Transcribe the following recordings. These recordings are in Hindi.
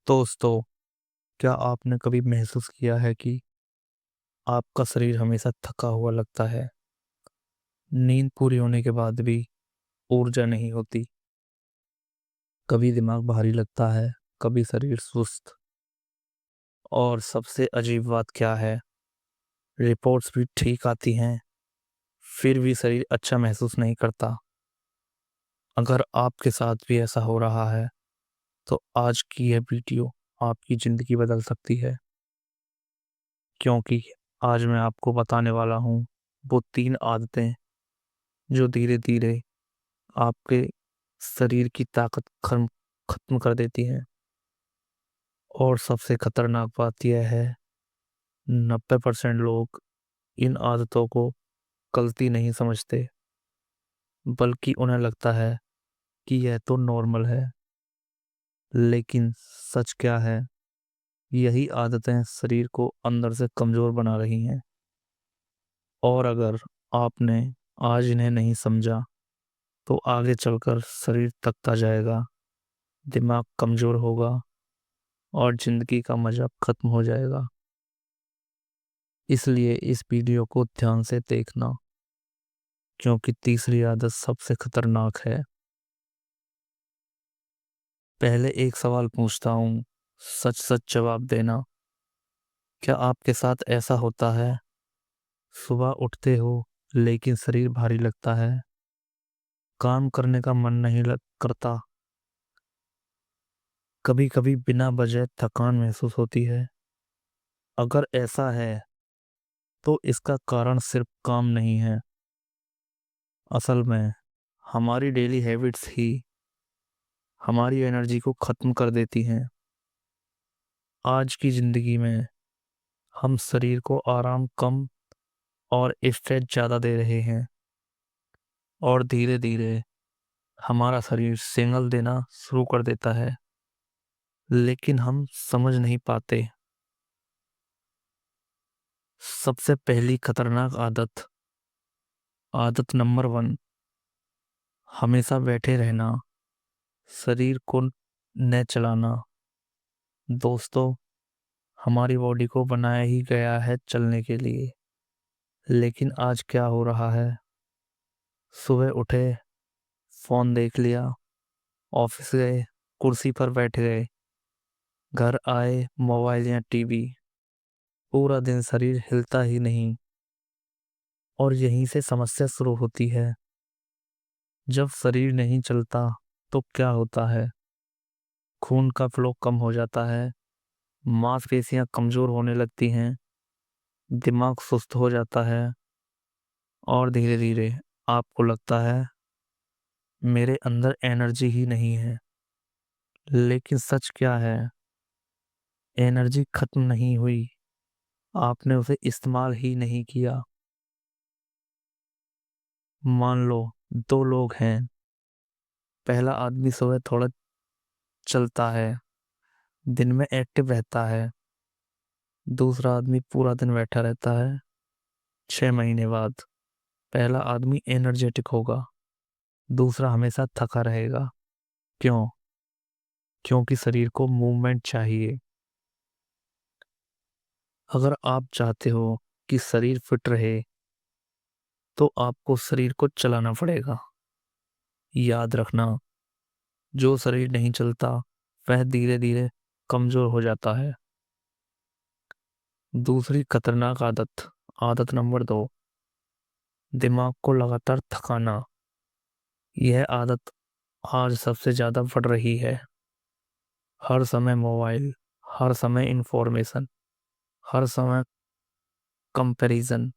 दोस्तों, क्या आपने कभी महसूस किया है कि आपका शरीर हमेशा थका हुआ लगता है? नींद पूरी होने के बाद भी ऊर्जा नहीं होती। कभी दिमाग भारी लगता है, कभी शरीर सुस्त। और सबसे अजीब बात क्या है, रिपोर्ट्स भी ठीक आती हैं, फिर भी शरीर अच्छा महसूस नहीं करता। अगर आपके साथ भी ऐसा हो रहा है, तो आज की यह वीडियो आपकी ज़िंदगी बदल सकती है। क्योंकि आज मैं आपको बताने वाला हूँ वो 3 आदतें जो धीरे-धीरे आपके शरीर की ताकत खत्म कर देती है। और सबसे खतरनाक बात यह है, 90% लोग इन आदतों को गलती नहीं समझते, बल्कि उन्हें लगता है कि यह तो नॉर्मल है। लेकिन सच क्या है, यही आदतें शरीर को अंदर से कमजोर बना रही हैं। और अगर आपने आज इन्हें नहीं समझा, तो आगे चलकर शरीर थकता जाएगा, दिमाग कमजोर होगा और जिंदगी का मजा खत्म हो जाएगा। इसलिए इस वीडियो को ध्यान से देखना, क्योंकि तीसरी आदत सबसे खतरनाक है। पहले एक सवाल पूछता हूँ, सच सच जवाब देना। क्या आपके साथ ऐसा होता है, सुबह उठते हो लेकिन शरीर भारी लगता है, काम करने का मन नहीं करता, कभी कभी बिना वजह थकान महसूस होती है? अगर ऐसा है, तो इसका कारण सिर्फ काम नहीं है। असल में हमारी डेली हैबिट्स ही हमारी एनर्जी को खत्म कर देती हैं। आज की जिंदगी में हम शरीर को आराम कम और स्ट्रेस ज़्यादा दे रहे हैं, और धीरे धीरे हमारा शरीर सिग्नल देना शुरू कर देता है, लेकिन हम समझ नहीं पाते। सबसे पहली खतरनाक आदत, आदत नंबर 1, हमेशा बैठे रहना, शरीर को न चलाना। दोस्तों, हमारी बॉडी को बनाया ही गया है चलने के लिए, लेकिन आज क्या हो रहा है, सुबह उठे, फोन देख लिया, ऑफिस गए, कुर्सी पर बैठ गए, घर आए, मोबाइल या टीवी, पूरा दिन शरीर हिलता ही नहीं। और यहीं से समस्या शुरू होती है। जब शरीर नहीं चलता तो क्या होता है, खून का फ्लो कम हो जाता है, मांसपेशियां कमजोर होने लगती हैं, दिमाग सुस्त हो जाता है, और धीरे धीरे आपको लगता है मेरे अंदर एनर्जी ही नहीं है। लेकिन सच क्या है, एनर्जी खत्म नहीं हुई, आपने उसे इस्तेमाल ही नहीं किया। मान लो 2 लोग हैं, पहला आदमी सुबह थोड़ा चलता है, दिन में एक्टिव रहता है, दूसरा आदमी पूरा दिन बैठा रहता है। 6 महीने बाद पहला आदमी एनर्जेटिक होगा, दूसरा हमेशा थका रहेगा। क्यों? क्योंकि शरीर को मूवमेंट चाहिए। अगर आप चाहते हो कि शरीर फिट रहे, तो आपको शरीर को चलाना पड़ेगा। याद रखना, जो शरीर नहीं चलता वह धीरे धीरे कमजोर हो जाता है। दूसरी खतरनाक आदत, आदत नंबर 2, दिमाग को लगातार थकाना। यह आदत आज सबसे ज्यादा बढ़ रही है। हर समय मोबाइल, हर समय इंफॉर्मेशन, हर समय कंपैरिजन।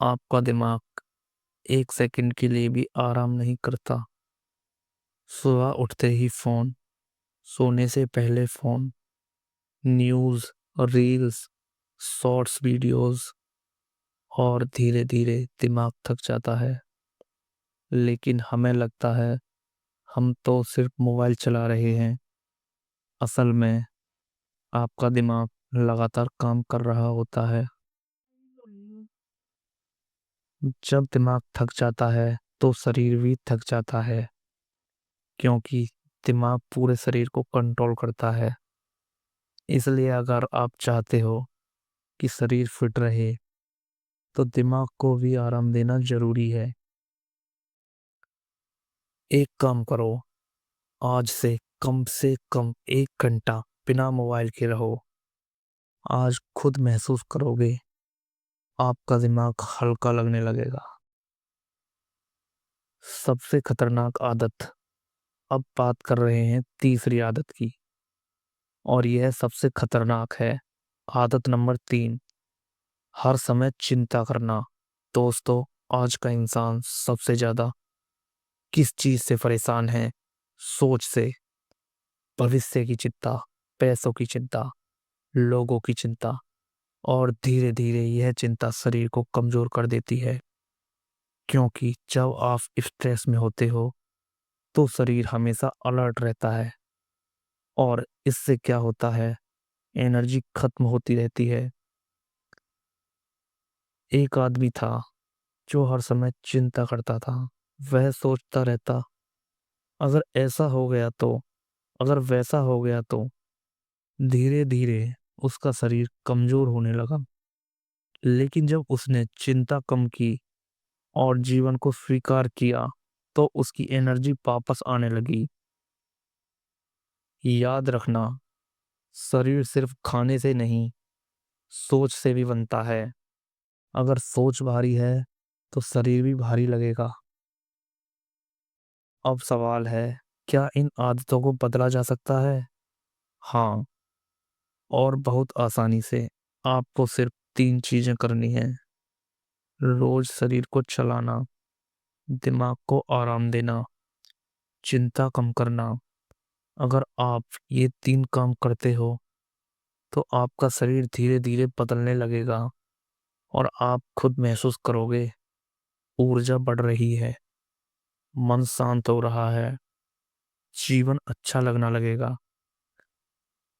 आपका दिमाग एक सेकंड के लिए भी आराम नहीं करता। सुबह उठते ही फोन, सोने से पहले phone, news, reels, shorts videos, और धीरे धीरे दिमाग थक जाता है। लेकिन हमें लगता है हम तो सिर्फ मोबाइल चला रहे हैं। असल में आपका दिमाग लगातार काम कर रहा होता है। जब दिमाग थक जाता है तो शरीर भी थक जाता है, क्योंकि दिमाग पूरे शरीर को कंट्रोल करता है। इसलिए अगर आप चाहते हो कि शरीर फिट रहे तो दिमाग को भी आराम देना जरूरी है। एक काम करो, आज से कम 1 घंटा बिना मोबाइल के रहो। आज खुद महसूस करोगे, आपका दिमाग हल्का लगने लगेगा। सबसे खतरनाक आदत, अब बात कर रहे हैं तीसरी आदत की, और यह सबसे खतरनाक है। आदत नंबर 3, हर समय चिंता करना। दोस्तों, आज का इंसान सबसे ज्यादा किस चीज से परेशान है? सोच से। भविष्य की चिंता, पैसों की चिंता, लोगों की चिंता, और धीरे धीरे यह चिंता शरीर को कमजोर कर देती है। क्योंकि जब आप स्ट्रेस में होते हो तो शरीर हमेशा अलर्ट रहता है, और इससे क्या होता है, एनर्जी खत्म होती रहती है। एक आदमी था जो हर समय चिंता करता था। वह सोचता रहता, अगर ऐसा हो गया तो, अगर वैसा हो गया तो। धीरे धीरे उसका शरीर कमजोर होने लगा। लेकिन जब उसने चिंता कम की और जीवन को स्वीकार किया तो उसकी एनर्जी वापस आने लगी। याद रखना, शरीर सिर्फ खाने से नहीं, सोच से भी बनता है। अगर सोच भारी है तो शरीर भी भारी लगेगा। अब सवाल है, क्या इन आदतों को बदला जा सकता है? हाँ, और बहुत आसानी से। आपको सिर्फ 3 चीजें करनी है। रोज शरीर को चलाना, दिमाग को आराम देना, चिंता कम करना। अगर आप ये 3 काम करते हो तो आपका शरीर धीरे धीरे बदलने लगेगा, और आप खुद महसूस करोगे, ऊर्जा बढ़ रही है, मन शांत हो रहा है, जीवन अच्छा लगना लगेगा।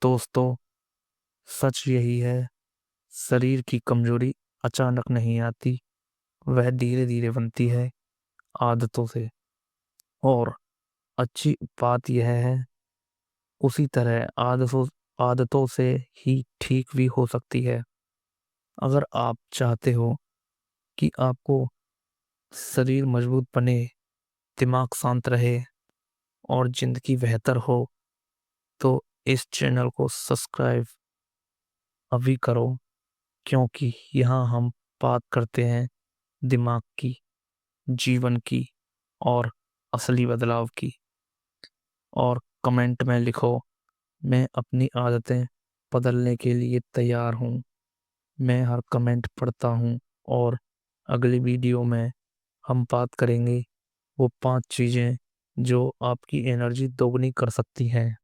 दोस्तों, सच यही है, शरीर की कमजोरी अचानक नहीं आती, वह धीरे धीरे बनती है आदतों से। और अच्छी बात यह है, उसी तरह आदतों आदतों से ही ठीक भी हो सकती है। अगर आप चाहते हो कि आपको शरीर मजबूत बने, दिमाग शांत रहे, और जिंदगी बेहतर हो, तो इस चैनल को सब्सक्राइब अभी करो। क्योंकि यहाँ हम बात करते हैं दिमाग की, जीवन की, और असली बदलाव की। और कमेंट में लिखो, मैं अपनी आदतें बदलने के लिए तैयार हूँ। मैं हर कमेंट पढ़ता हूँ, और अगली वीडियो में हम बात करेंगे वो 5 चीज़ें जो आपकी एनर्जी दोगुनी कर सकती हैं।